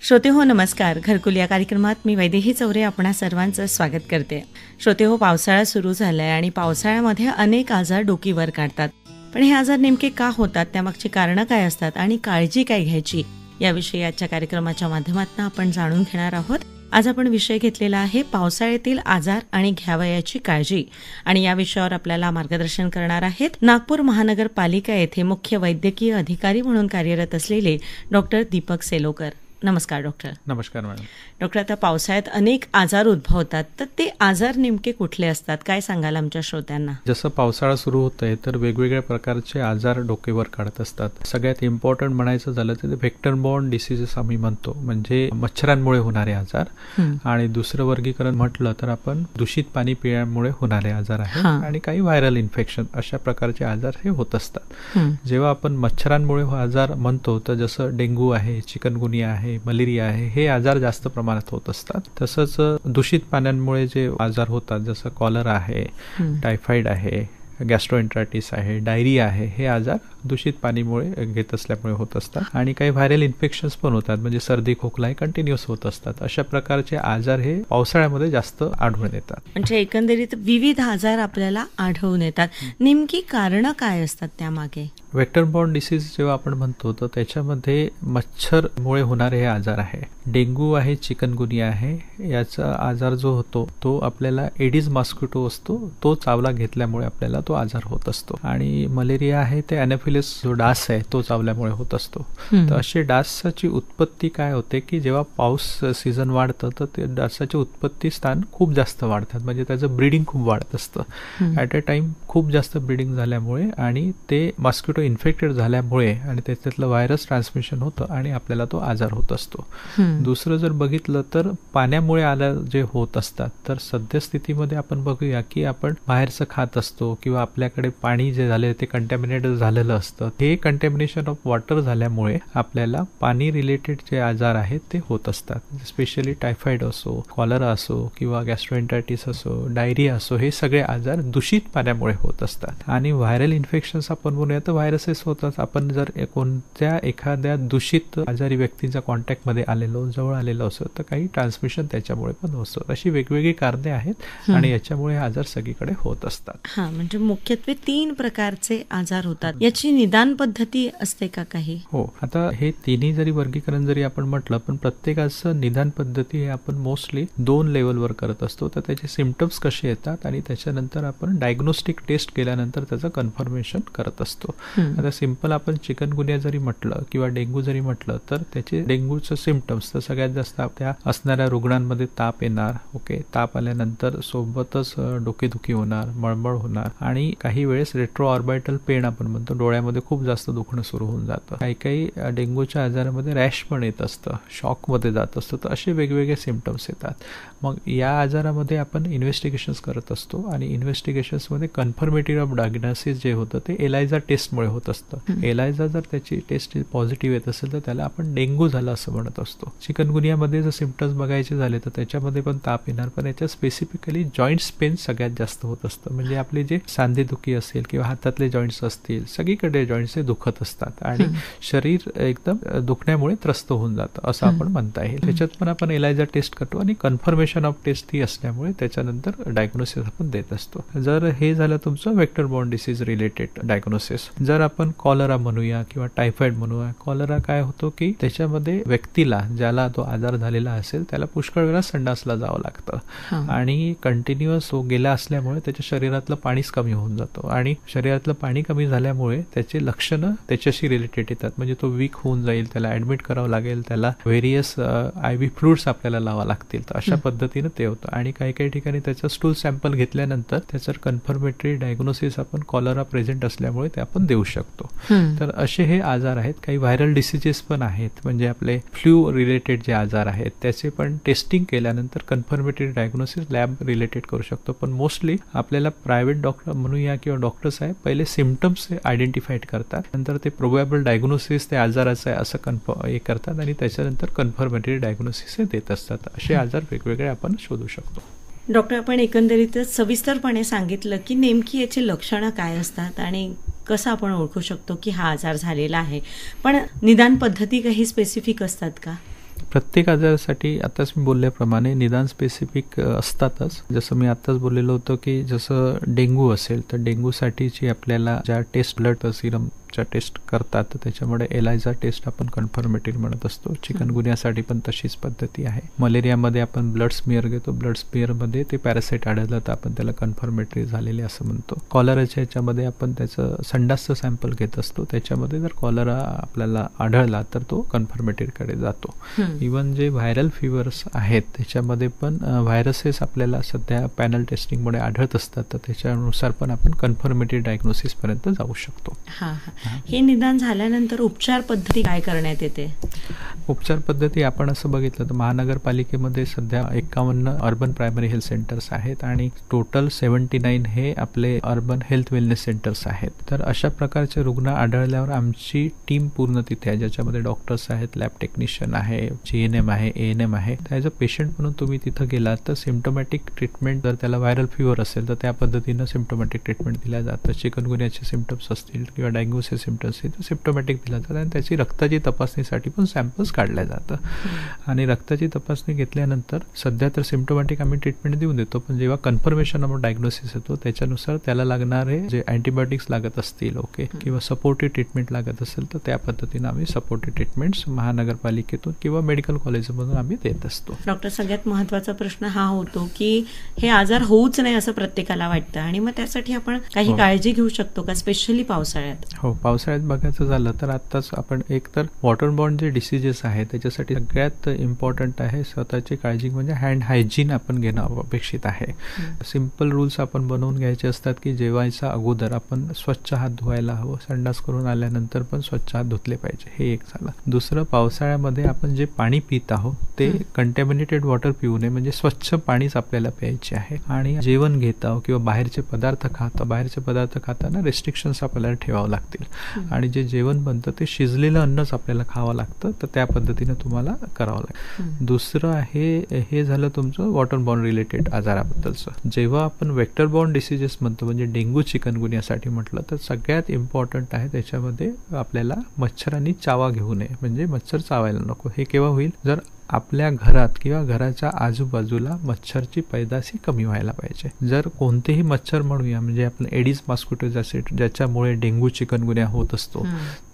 श्रोते हो नमस्कार. घरकुल या कार्यक्रमात मी वैदेही चौरे आपणा सर्वांचं स्वागत करते. श्रोते हो, पावसाळा सुरू झालाय आणि पावसाळ्यामध्ये अनेक आजार डोकीवर काढतात. पण हे आजार नेमके का होतात, त्यामागची कारणं काय असतात आणि काळजी काय घ्यायची, याविषयी आजच्या कार्यक्रमाच्या माध्यमातून आपण जाणून घेणार आहोत. आज आपण विषय घेतलेला आहे पावसाळ्यातील आजार आणि घ्यावयाची काळजी, आणि या विषयावर आपल्याला मार्गदर्शन करणार आहेत नागपूर महानगरपालिका येथे मुख्य वैद्यकीय अधिकारी म्हणून कार्यरत असलेले डॉक्टर दीपक सेलोकर. नमस्कार डॉक्टर. नमस्कार मॅडम. डॉक्टर, आता पावसाळ्यात अनेक आजार उद्भवतात, तर ते आजार नेमके कुठले असतात, काय सांगाल आमच्या श्रोत्यांना? जसं पावसाळा सुरू होत आहे तर वेगवेगळ्या प्रकारचे आजार डोकेवर काढत असतात. सगळ्यात इम्पॉर्टंट म्हणायचं झालं तर व्हेक्टर बॉर्न डिसीजेस आम्ही म्हणतो, म्हणजे मच्छरांमुळे होणारे आजार. आणि दुसरं वर्गीकरण म्हटलं तर आपण दूषित पाणी पिण्यामुळे होणारे आजार आहेत आणि काही व्हायरल इन्फेक्शन, अशा प्रकारचे आजार हे होत असतात. जेव्हा आपण मच्छरांमुळे आजार म्हणतो तर जसं डेंग्यू आहे, चिकनगुनिया आहे, मलेरिया आहे, हे आजार जास्त प्रमाणात होत असतात. तसंच दूषित पाण्यामुळे जे आजार होतात जसं कॉलरा आहे, टायफॉइड आहे, गॅस्ट्रोएंटरायटिस आहे, डायरिया आहे, हे आजार दूषित पाणीमुळे घेत असल्यामुळे होत असतात. आणि काही व्हायरल इन्फेक्शन्स पण होतात, म्हणजे सर्दी खोकला हे कंटिन्युअस होत असतात. अशा प्रकारचे आजार हे पावसाळ्यामध्ये जास्त आढळून येतात. म्हणजे एकंदरीत विविध आजार आपल्याला आढळून येतात. नेमकी कारणं काय असतात त्यामागे? व्हेक्टर बॉर्न डिसीज जेव्हा आपण म्हणतो तर त्याच्यामध्ये मच्छरमुळे होणारे हे आजार आहे. डेंग्यू आहे, चिकनगुनिया आहे, याचा आजार जो होतो तो आपल्याला एडिस मॉस्किटो असतो, तो चावला घेतल्यामुळे आपल्याला तो आजार होत असतो. आणि मलेरिया आहे ते अॅनोफिलिस जो डास आहे तो चावल्यामुळे होत असतो. तर असे डासाची उत्पत्ती काय होते की जेव्हा पाऊस सीझन वाढतं तर ते डासाचे उत्पत्ती स्थान खूप जास्त वाढतात, म्हणजे त्याचं ब्रीडिंग खूप वाढत असतं. ॲट अ टाइम खूप जास्त ब्रीडिंग झाल्यामुळे आणि ते मॉस्किटो इन्फेक्टेड झाल्यामुळे आणि त्याच्यातलं व्हायरस ट्रान्समिशन होतं आणि आपल्याला तो आजार होत असतो. दुसरं जर बघितलं तर पाण्यामुळे आजार जे होत असतात, तर सद्यस्थितीमध्ये आपण बघूया की आपण बाहेरचं खात असतो किंवा आपल्याकडे पाणी जे झाले ते कंटॅमिनेटेड झालेलं असतं. हे कंटॅमिनेशन ऑफ वॉटर झाल्यामुळे आपल्याला पाणी रिलेटेड जे आजार आहेत ते होत असतात. स्पेशली टायफॉइड असो, कॉलरा असो किंवा गॅस्ट्रोएंटरायटिस असो, डायरिया असो, हे सगळे आजार दूषित पाण्यामुळे होत असतात. आणि व्हायरल इन्फेक्शन्स आपण म्हणूया तर व्हायरसेस होतात. आपण जर कोणत्या एखाद्या दूषित आजारी व्यक्तीच्या कॉन्टॅक्टमध्ये आलेलो, जवळ आलेलो असो, तर काही ट्रान्समिशन त्याच्यामुळे पण होतं. अशी वेगवेगळी कारणे आहेत आणि याच्यामुळे आजार सगळीकडे होत असतात. म्हणजे मुख्यत्वे 3 प्रकारचे आजार होतात. याची निदान पद्धती असते का काही? हो, आता हे तिन्ही जरी वर्गीकरण जरी आपण म्हटलं, पण प्रत्येकाचं निदान पद्धती हे आपण मोस्टली 2 लेवलवर करत असतो. तर त्याचे सिम्पटम्स कसे येतात आणि त्याच्यानंतर आपण डायग्नोस्टिक टेस्ट केल्यानंतर त्याचं कन्फर्मेशन करत असतो. आता सिंपल आपण चिकनगुनिया जरी म्हटलं किंवा डेंग्यू जरी म्हटलं तर त्याचे डेंग्यूचं सिम्पटम्स तर सगळ्यात जास्त त्या असणाऱ्या रुग्णांमध्ये ताप येणार. ओके, ताप आल्यानंतर सोबतच डोकेदुखी होणार, मळमळ होणार आणि काही वेळेस रेट्रो ऑर्बिटल पेन आपण म्हणतो, डोळ्यामध्ये खूप जास्त दुखणं सुरू होऊन जातं. काही काही डेंग्यूच्या आजारामध्ये रॅश पण येत असतं, शॉकमध्ये जात असतं. तर असे वेगवेगळे सिम्पटम्स येतात. मग या आजारामध्ये आपण इन्व्हेस्टिगेशन्स करत असतो आणि इन्व्हेस्टिगेशन्समध्ये कन्फर्मेटिव्ह ऑफ डायग्नोसिस जे होतं ते एलायझा टेस्टमुळे होत असतं. एलायझा जर त्याची टेस्ट पॉझिटिव्ह येत असेल तर त्याला आपण डेंग्यू झाला असं म्हणत असतो. चिकनगुनियामध्ये जर सिम्पटम्स बघायचे झाले तर त्याच्यामध्ये पण ताप येणार, पण याच्यात स्पेसिफिकली जॉईंट्स पेन सगळ्यात जास्त होत असतं. म्हणजे आपले जे सांधेदुखी असेल किंवा हातातले जॉईंट्स असतील, सगळीकडे जॉईंट्स हे दुखत असतात आणि शरीर एकदम दुखण्यामुळे त्रस्त होऊन जातं असं आपण म्हणता येईल. त्याच्यात पण आपण एलायझा टेस्ट करतो आणि कन्फर्मेशन ऑफ टेस्ट ही असल्यामुळे त्याच्यानंतर डायग्नोसिस आपण देत असतो. जर हे झालं तुमचं vector born disease related diagnosis. जर आपण कॉलरा म्हणूया किंवा टायफॉइड म्हणूया, कॉलरा काय होतो की त्याच्यामध्ये व्यक्तीला, ज्याला तो आजार झालेला असेल, त्याला पुष्कळ वेळा संडासला जावं लागतं आणि कंटिन्युअस तो गेला असल्यामुळे त्याच्या शरीरातलं पाणीच कमी होऊन जातं आणि शरीरातलं पाणी कमी झाल्यामुळे त्याचे लक्षणं त्याच्याशी रिलेटेड येतात. म्हणजे तो वीक होऊन जाईल, त्याला ऍडमिट करावं लागेल, त्याला व्हेरियस IV फ्लुइड्स आपल्याला लावावं लागतील. तर अशा पद्धतीनं ते होतं. आणि काही काही ठिकाणी त्याचं स्टूल सॅम्पल घेतल्यानंतर त्याचं कन्फर्मेटरी डायग्नोसिस आपण कॉलरा प्रेझेंट असल्यामुळे ते आपण देऊ शकतो. तर असे हे आजार आहेत. काही व्हायरल डिसीजेस पण आहेत, म्हणजे आपले फ्लू रिलेटेड जे आजार आहेत त्याचे पण टेस्टिंग केल्यानंतर कन्फर्मेटरी डायग्नोसिस लॅब रिलेटेड करू शकतो. पण मोस्टली आपल्याला प्रायव्हेट डॉक्टर म्हणूया किंवा डॉक्टर्स आहे, पहिले सिम्पटम्स आयडेंटिफाईड करतात, नंतर ते प्रोबॅबल डायग्नोसिस ते आजाराचं आहे असं हे करतात आणि त्याच्यानंतर कन्फर्मेटरी डायग्नोसिस हे देत असतात. असे आजार वेगवेगळे आपण शोधू शकतो. डॉक्टर, आपण एकंदरीतच सविस्तरपणे सांगितलं की नेमकी याची लक्षणं काय असतात आणि कसं आपण ओळखू शकतो की हा आजार झालेला आहे, पण निदान पद्धती काही स्पेसिफिक असतात का? प्रत्येक आजारासाठी आताच मी बोलल्याप्रमाणे निदान स्पेसिफिक असतातच. जसं मी आताच बोललेलो होतो की जसं डेंग्यू असेल तर डेंग्यूसाठीची आपल्याला ज्या टेस्ट ब्लड सिरमच्या टेस्ट करतात तर त्याच्यामुळे एलायझा टेस्ट आपण कन्फर्मेटरी म्हणत असतो. चिकनगुन्यासाठी पण तशीच पद्धती आहे. मलेरियामध्ये आपण ब्लड स्मिअर घेतो, ब्लड स्मिअरमध्ये ते पॅरासाइट आढळलं तर आपण त्याला कन्फर्मेटरी झालेले असं म्हणतो. कॉलराच्या ह्याच्यामध्ये आपण त्याचं संडासचं सॅम्पल घेत असतो, त्याच्यामध्ये जर कॉलरा आपल्याला आढळला तर तो कन्फर्मेटरीकडे जातो. इवन जे व्हायरल फिवर्स आहेत त्याच्यामध्ये पण व्हायरसेस आपल्याला सध्या पॅनल टेस्टिंगमुळे आढळत असतात, तर त्याच्यानुसार पण आपण कन्फर्मेटरी डायग्नोसिस पर्यंत जाऊ शकतो. हे निदान झाल्यानंतर उपचार पद्धती काय करण्यात येते? उपचार पद्धती आपण असं बघितलं तर महानगरपालिकेमध्ये सध्या 51 अर्बन प्रायमरी हेल्थ सेंटर्स आहेत आणि टोटल 79 हे आपले अर्बन हेल्थ वेलनेस सेंटर्स आहेत. तर अशा प्रकारचे रुग्ण आढळल्यावर आमची टीम पूर्ण तिथे आहे, ज्याच्यामध्ये डॉक्टर्स आहेत, लॅब टेक्निशियन आहे, GNM आहे, ANM आहे. ॲज अ पेशंट म्हणून तुम्ही तिथं गेलात तर सिम्प्टोमॅटिक ट्रीटमेंट, जर त्याला व्हायरल फिवर असेल तर त्या पद्धतीनं सिम्प्टोमॅटिक ट्रीटमेंट दिल्या जातं. चिकनगुन्याचे सिम्प्टम्स असतील किंवा डेंग्यूचे सिम्प्टम्स असतील तर सिम्प्टोमॅटिक दिल्या जातात आणि त्याची रक्ताची तपासणीसाठी पण सॅम्पल्स काढल्या जातं. आणि रक्ताची तपासणी घेतल्यानंतर सध्या तर सिम्प्टोमॅटिक आम्ही ट्रीटमेंट देऊन देतो, पण जेव्हा कन्फर्मेशन ऑफ डायग्नोसिस येतो त्याच्यानुसार त्याला लागणारे जे अँटीबायोटिक्स लागत असतील किंवा सपोर्टिव्ह ट्रीटमेंट लागत असेल तर त्या पद्धतीनं आम्ही सपोर्टिव्ह ट्रीटमेंट्स महानगरपालिकेतून किंवा मेडिकल कॉलेजमधून आम्ही देत असतो. डॉक्टर, सगळ्यात महत्त्वाचा प्रश्न हा होतो की हे आजार होऊच नाही असं प्रत्येकाला वाटतं आणि मग त्यासाठी आपण काही काळजी घेऊ शकतो का, स्पेशली पावसाळ्यात? हो, पावसाळ्यात बघायचं झालं तर आत्ताच आपण एक तर वॉटरबॉर्न जे डिसीजेस आहेत त्याच्यासाठी सगळ्यात इम्पॉर्टंट आहे स्वतःची काळजी, म्हणजे हँड हायजीन आपण घेणं अपेक्षित आहे. सिम्पल रूल्स आपण बनवून घ्यायचे असतात की जेवायच्या अगोदर आपण स्वच्छ हात धुवायला हवं, संडास करून आल्यानंतर पण स्वच्छ हात धुतले पाहिजे, हे एक झालं. दुसरं, पावसाळ्यामध्ये आपण जे पाणी पित आहोत ते कंटॅमिनेटेड वॉटर पिऊ नये, म्हणजे स्वच्छ पाणीच आपल्याला प्यायचे आहे. आणि जेवण घेत आहोत किंवा बाहेरचे पदार्थ खाताना रेस्ट्रिक्शन्स आपल्याला ठेवावं लागतील आणि जे जेवण बनतं ते शिजलेलं अन्नच आपल्याला खावं लागतं, तर त्या पद्धतीनं तुम्हाला करावं लागेल. दुसरं आहे, हे झालं तुमचं वॉटरबॉर्न रिलेटेड आजाराबद्दलचं. जेव्हा आपण वेक्टरबॉर्न डिसीजेस म्हणतो म्हणजे डेंग्यू चिकनगुन्यासाठी म्हटलं तर सगळ्यात इम्पॉर्टंट आहे त्याच्यामध्ये आपल्याला मच्छरांनी चावा घेऊ नये, म्हणजे मच्छर चावायला नको. हे केव्हा होईल, जर आपल्या घरात किंवा घराच्या आजूबाजूला मच्छरची पैदाशी कमी व्हायला पाहिजे. जर कोणतेही मच्छर म्हणूया, म्हणजे आपण एडिस मॉस्किटोज ॲसिड ज्याच्यामुळे डेंग्यू चिकनगुन्या होत असतो,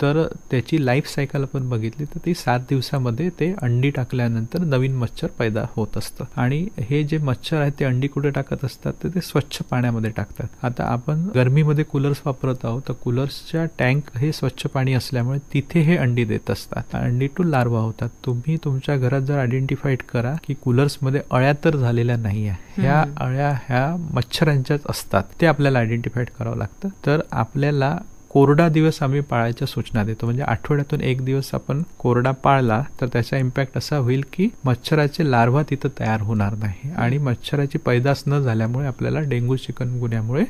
तर त्याची लाईफ सायकल आपण बघितली तर ती 7 दिवसामध्ये ते अंडी टाकल्यानंतर नवीन मच्छर पैदा होत असतं. आणि हे जे मच्छर आहेत ते अंडी कुठे टाकत असतात तर ते स्वच्छ पाण्यामध्ये टाकतात. आता आपण गरमीमध्ये कूलर्स वापरत आहोत तर कूलर्सच्या टँक हे स्वच्छ पाणी असल्यामुळे तिथे हे अंडी देत असतात, अंडी टू लार्वा होतात. तुम्ही तुमच्या घरात जर आयडेंटिफाईड करा की कूलर्समध्ये अळ्या तर झालेल्या नाही आहे, ह्या अळ्या ह्या मच्छरांच्याच असतात, ते आपल्याला आयडेंटिफाईड करावं लागतं. तर आपल्याला कोरडा दिवस आम्ही पाळायच्या सूचना देतो, म्हणजे आठवड्यातून 1 दिवस आपण कोरडा पाळला तर त्याचा इम्पॅक्ट असा होईल की मच्छराचे लार्वा तिथं तयार होणार नाही आणि मच्छराची पैदास न झाल्यामुळे आपल्याला डेंग्यू चिकनगुन्यामुळे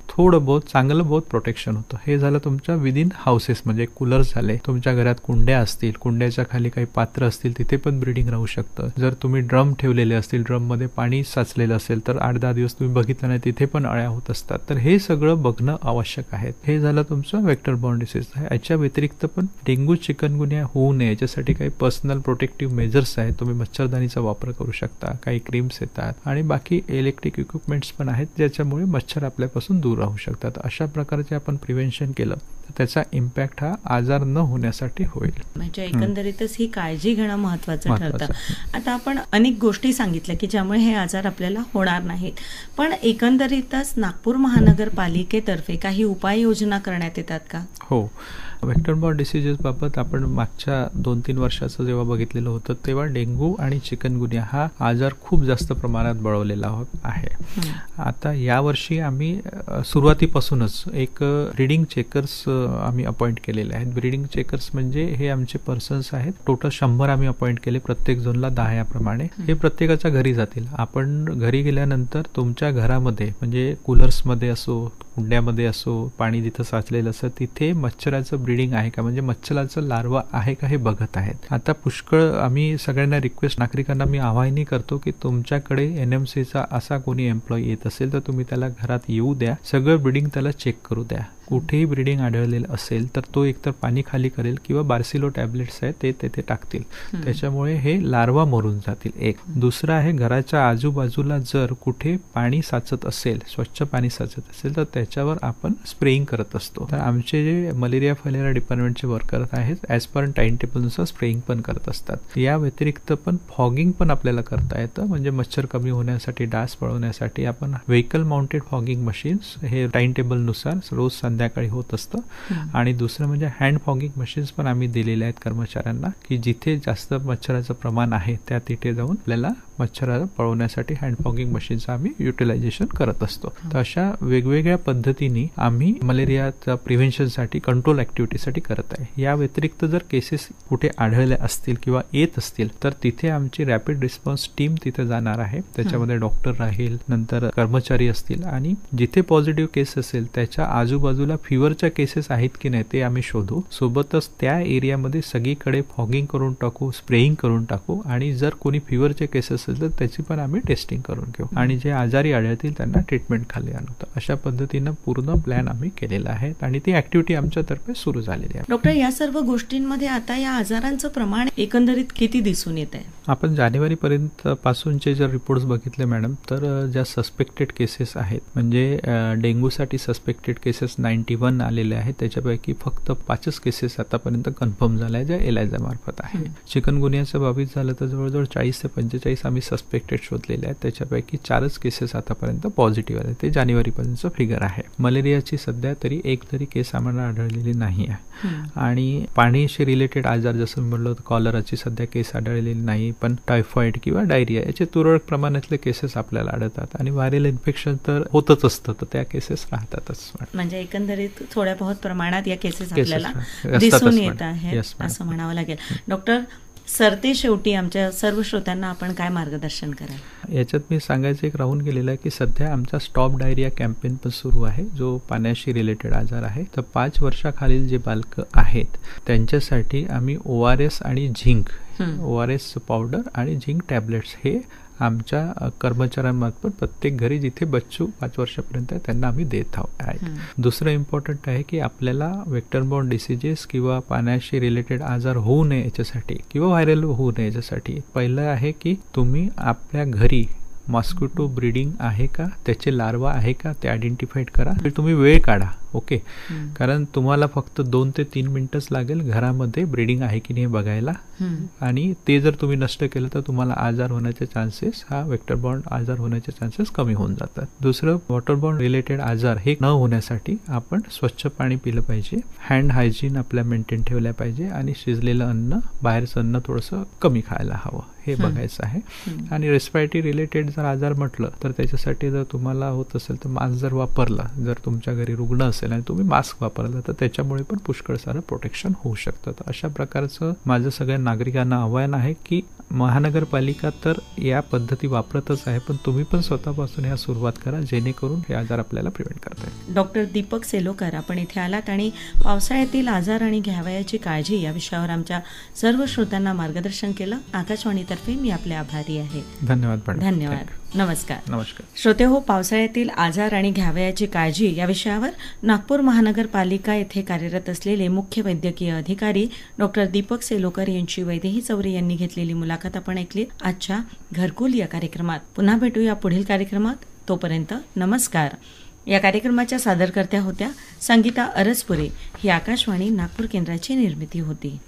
चांगलं बहुत प्रोटेक्शन होतं. हे झालं तुमच्या विदिन हाऊसेस, म्हणजे कूलर्स झाले. तुमच्या घरात कुंड्या असतील, कुंड्याच्या खाली काही पात्र असतील, तिथे पण ब्रीडिंग राहू शकतं. जर तुम्ही ड्रम ठेवलेले असतील, ड्रम मध्ये पाणी साचलेलं असेल तर 8-10 दिवस तुम्ही बघितलं नाही, तिथे पण अळ्या होत असतात. तर हे सगळं बघणं आवश्यक आहे. हे झालं तुमचं वेक्टरबॉर्न डिसीज आहे. याच्या व्यतिरिक्त पण डेंग्यू चिकनगुन्या होऊ नये याच्यासाठी काही पर्सनल प्रोटेक्टिव्ह मेजर्स आहेत. तुम्ही मच्छरदानीचा वापर करू शकता, काही क्रीम्स येतात आणि बाकी इलेक्ट्रिक इक्विपमेंट्स पण आहेत ज्याच्यामुळे मच्छर आपल्यापासून दूर राहू शकतात. अशा प्रकारचे आपण प्रिव्हेन्शन केलं तर त्याचा इम्पॅक्ट हा आजार न होण्यासाठी होईल. म्हणजे एकंदरीतच ही काळजी घेणं महत्वाचं ठरतं. आता आपण अनेक गोष्टी सांगितल्या की ज्यामुळे हे आजार आपल्याला होणार नाहीत, पण एकंदरीतच नागपूर महानगरपालिकेतर्फे काही उपाययोजना करण्यात येतात का? हो, वेक्टरबॉर्न डिसीजेस बाबत आपण मागच्या 2-3 वर्षाचं जेव्हा बघितलेलं होतं तेव्हा डेंग्यू आणि चिकनगुन्या हा आजार खूप जास्त प्रमाणात बळवलेला आहे. आता यावर्षी आम्ही सुरुवातीपासूनच एक ब्रीडिंग चेकर्स आम्ही अपॉइंट केलेले आहेत. ब्रीडिंग चेकर्स म्हणजे हे आमचे पर्सन्स आहेत. टोटल 100 आम्ही अपॉइंट केले, प्रत्येक झोनला 10 याप्रमाणे. हे प्रत्येकाच्या घरी जातील. आपण घरी गेल्यानंतर तुमच्या घरामध्ये म्हणजे कूलर्समध्ये असो, कुंड्यामध्ये असो, पाणी जिथं साचलेलं असं तिथे मच्छराचं ब्रीडिंग आहे का, म्हणजे मच्छराचं लार्वा आहे का हे बघत आहेत. आता पुष्कळ आम्ही सगळ्यांना नागरिकांना मी आवाहनही करतो की तुमच्याकडे NMCचा असा कोणी एम्प्लॉई येत असेल तर तुम्ही त्याला घरात येऊ द्या, सगळं ब्रीडिंग त्याला चेक करू द्या. कुठेही ब्लिडिंग आढळलेलं असेल तर तो एकतर पाणी खाली करेल किंवा बार्सिलो टॅबलेट्स आहेत ते तेथे टाकतील. त्याच्यामुळे हे लार्वा मरून जातील. एक दुसरं आहे, घराच्या आजूबाजूला जर कुठे पाणी साचत असेल, स्वच्छ पाणी साचत असेल तर त्याच्यावर आपण स्प्रेइंग करत असतो. तर आमचे जे मलेरिया फायलेरिया डिपार्टमेंटचे वर्कर आहेत ॲज पर टाइम टेबलनुसार स्प्रेइंग पण करत असतात. या व्यतिरिक्त पण फॉगिंग पण आपल्याला करता येतं. म्हणजे मच्छर कमी होण्यासाठी, डास पळवण्यासाठी आपण व्हेकल माउंटेड फॉगिंग मशीन्स हे टाइम टेबलनुसार रोज संध्याकाळी होत असतं. आणि दुसरं म्हणजे हँड फॉगिंग मशीन्स पण आम्ही दिलेले आहेत कर्मचाऱ्यांना, की जिथे जास्त मच्छराचं प्रमाण आहे त्या तिथे जाऊन आपल्याला मच्छराला पळवण्यासाठी हँड फॉगिंग मशीनचं आम्ही युटिलायझेशन करत असतो. तर अशा वेगवेगळ्या पद्धतीने आम्ही मलेरियाच्या प्रिव्हेन्शनसाठी, कंट्रोल ऍक्टिव्हिटीसाठी करत आहे. या व्यतिरिक्त जर केसेस कुठे आढळल्या असतील किंवा येत असतील तर तिथे आमची रॅपिड रिस्पॉन्स टीम तिथे जाणार आहे. त्याच्यामध्ये डॉक्टर राहील, नंतर कर्मचारी असतील, आणि जिथे पॉझिटिव्ह केस असेल त्याच्या आजूबाजूला फिवरच्या केसेस आहेत की नाही ते आम्ही शोधू. सोबतच त्या एरियामध्ये सगळीकडे फॉगिंग करून टाकू, स्प्रेइंग करून टाकू, आणि जर कोणी फिवरचे केसेस असेल तर त्याची पण आम्ही टेस्टिंग करून घेऊ, आणि जे आजारी आढळतील त्यांना ट्रीटमेंट खाली आणू. अशा पद्धतीनं पूर्ण प्लॅन आम्ही केलेला आहे आणि ती ऍक्टिव्हिटी आमच्यातर्फे सुरू झालेली आहे. डॉक्टर, या सर्व गोष्टींमध्ये आता या आजारांचं प्रमाण एकंदरीत किती दिसून येत आहे? आपण जानेवारीपर्यंत पासूनचे जर रिपोर्ट्स बघितले मॅडम, तर ज्या सस्पेक्टेड केसेस आहेत, म्हणजे डेंग्यूसाठी सस्पेक्टेड केसेस 91 आलेले आहेत. त्याच्यापैकी फक्त 5 केसेस आतापर्यंत कन्फर्म झाल्या ज्या एलायझा मार्फत आहे. चिकनगुनियाच्या बाबतीत झालं तर जवळजवळ 40 ते 45 आम्ही सस्पेक्टेड शोधलेले आहेत. त्याच्यापैकी 4 केसेस आतापर्यंत पॉझिटिव्ह आले. ते जानेवारीपर्यंतचं फिगर आहे. मलेरियाची सध्या तरी एक तरी केस आम्हाला आढळलेली नाही आहे. आणि पाणीशी रिलेटेड आजार जसं म्हणलं तर कॉलराची सध्या केस आढळलेली नाही, पण टायफॉइड किंवा डायरिया याचे तुरळक प्रमाणातले केसेस आपल्याला आढळतात. आणि व्हायरल इन्फेक्शन तर होतच असतं, तर त्या केसेस राहतातच. म्हणजे एकंदरीत थोड्या बहुत प्रमाणात या केसेस आपल्याला दिसून येत आहेत असं म्हणावं लागेल. डॉक्टर, सरते शेवटी आमच्या सर्व श्रोत्यांना आपण काय मार्गदर्शन कराल? याच्यात मी सांगायचं एक राहून गेलेलं आहे की सध्या आमचा स्टॉप डायरिया कॅम्पेन पण सुरू आहे, जो पाण्याशी रिलेटेड आजार आहे. तर 5 वर्षाखालील जे बालकं आहेत त्यांच्यासाठी आम्ही ORS आणि झिंक, ORS पावडर आणि झिंक टॅबलेट्स हे आमच्या कर्मचाऱ्यांमार्फत प्रत्येक घरी जिथे बच्चू 5 वर्षापर्यंत आहे त्यांना आम्ही देत आहोत. दुसरं इम्पॉर्टंट आहे की आपल्याला वेक्टर बॉर्न डिसीजेस किंवा पाण्याशी रिलेटेड आजार होऊ नये याच्यासाठी, किंवा व्हायरल होऊ नये याच्यासाठी पहिलं आहे की तुम्ही आपल्या घरी मॉस्किटो ब्रीडिंग आहे का, त्याचे लार्वा आहे का ते आयडेंटिफाईड करा. तर तुम्ही वेळ काढा. ओके, कारण तुम्हाला फक्त 2 ते 3 मिनिटच लागेल घरामध्ये ब्रीडिंग आहे की नाही बघायला, आणि ते जर तुम्ही नष्ट केलं तर तुम्हाला आजार होण्याचे चान्सेस, हा वेक्टर बॉर्न आजार होण्याचे चान्सेस कमी होऊन जातात. दुसरं, वॉटर बॉर्न रिलेटेड आजार हे न होण्यासाठी आपण स्वच्छ पाणी पिलं पाहिजे, हँड हायजीन आपल्या मेंटेन ठेवल्या पाहिजे, आणि शिजलेलं अन्न, बाहेरचं अन्न थोडंसं कमी खायला हवं हे बघायचं आहे. आणि रेस्पिरेटरी रिलेटेड जर आजार म्हटलं तर त्याच्यासाठी जर तुम्हाला होत असेल तर मास्क जर वापरला, जर तुमच्या घरी रुग्ण असेल आणि तुम्ही मास्क वापरला तर त्याच्यामुळे पण पुष्कळ सारं प्रोटेक्शन होऊ शकतं. तर अशा प्रकारचं माझं सगळ्या नागरिकांना आव्हान आहे की महानगरपालिका तर या पद्धती वापरतच आहे, पण तुम्ही पण स्वतःपासून ह्या सुरुवात करा, जेणेकरून हे आजार आपल्याला प्रिव्हेंट करता येईल. डॉक्टर दीपक सेलोकर, आपण इथे आलात आणि पावसाळ्यातील आजार आणि घ्यावयाची काळजी या विषयावर आमच्या सर्व श्रोत्यांना मार्गदर्शन केलं. आकाशवाणीतर्फे मी आपले आभारी आहे. धन्यवाद. धन्यवाद. नमस्कार. नमस्कार. श्रोते हो, पावसाळ्यातील आजार आणि घ्यावयाची काळजी या विषयावर नागपूर महानगरपालिका येथे कार्यरत असलेले मुख्य वैद्यकीय अधिकारी डॉक्टर दीपक सेलोकर यांची वैदेही चौरे यांनी घेतलेली मुलाखत आपण ऐकली आजच्या घरकुल या कार्यक्रमात. पुन्हा भेटूया पुढील कार्यक्रमात. तोपर्यंत नमस्कार. या कार्यक्रमाच्या सादरकर्त्या होत्या संगीता अरसपुरे. ही आकाशवाणी नागपूर केंद्राची निर्मिती होती.